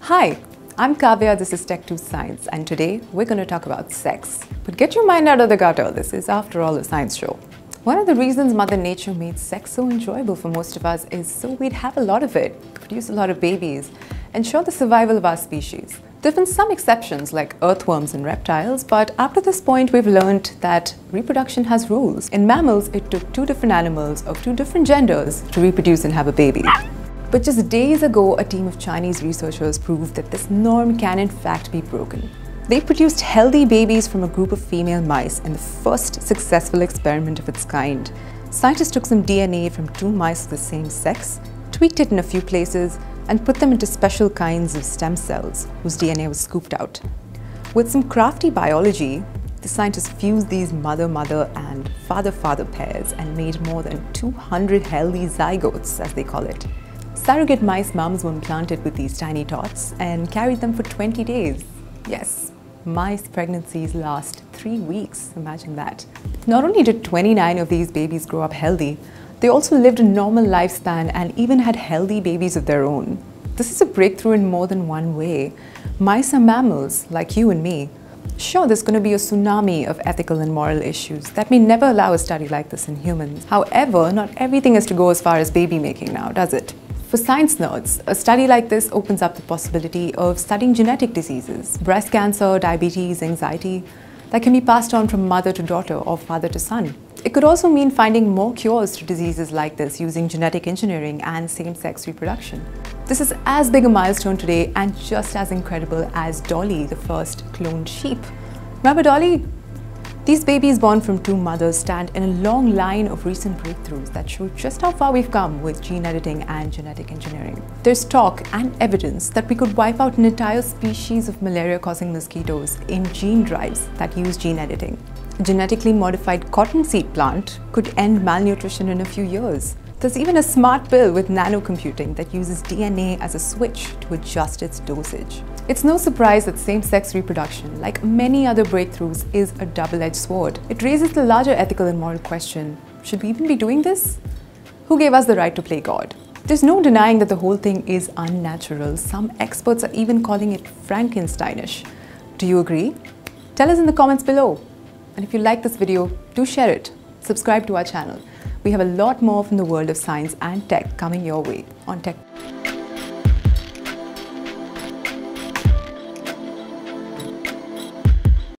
Hi, I'm Kavya, this is Tech2 Science, and today we're going to talk about sex. But get your mind out of the gutter, this is after all a science show. One of the reasons Mother Nature made sex so enjoyable for most of us is so we'd have a lot of it, produce a lot of babies, ensure the survival of our species. There have been some exceptions like earthworms and reptiles, but up to this point we've learned that reproduction has rules. In mammals, it took two different animals of two different genders to reproduce and have a baby. But just days ago, a team of Chinese researchers proved that this norm can in fact be broken. They produced healthy babies from a group of female mice in the first successful experiment of its kind. Scientists took some DNA from two mice of the same sex, tweaked it in a few places, and put them into special kinds of stem cells whose DNA was scooped out. With some crafty biology, the scientists fused these mother-mother and father-father pairs and made more than 200 healthy zygotes, as they call it. Surrogate mice mums were implanted with these tiny tots and carried them for 20 days. Yes, mice pregnancies last 3 weeks, imagine that. Not only did 29 of these babies grow up healthy, they also lived a normal lifespan and even had healthy babies of their own. This is a breakthrough in more than one way. Mice are mammals, like you and me. Sure, there's going to be a tsunami of ethical and moral issues that may never allow a study like this in humans. However, not everything has to go as far as baby making now, does it? For science nerds, a study like this opens up the possibility of studying genetic diseases, breast cancer, diabetes, anxiety, that can be passed on from mother to daughter or father to son. It could also mean finding more cures to diseases like this using genetic engineering and same-sex reproduction. This is as big a milestone today and just as incredible as Dolly, the first cloned sheep. Remember Dolly? These babies born from two mothers stand in a long line of recent breakthroughs that show just how far we've come with gene editing and genetic engineering. There's talk and evidence that we could wipe out an entire species of malaria-causing mosquitoes in gene drives that use gene editing. A genetically modified cottonseed plant could end malnutrition in a few years. There's even a smart pill with nanocomputing that uses DNA as a switch to adjust its dosage. It's no surprise that same-sex reproduction, like many other breakthroughs, is a double-edged sword. It raises the larger ethical and moral question, should we even be doing this? Who gave us the right to play God? There's no denying that the whole thing is unnatural. Some experts are even calling it Frankensteinish. Do you agree? Tell us in the comments below. And if you like this video, do share it. Subscribe to our channel. We have a lot more from the world of science and tech coming your way on Tech.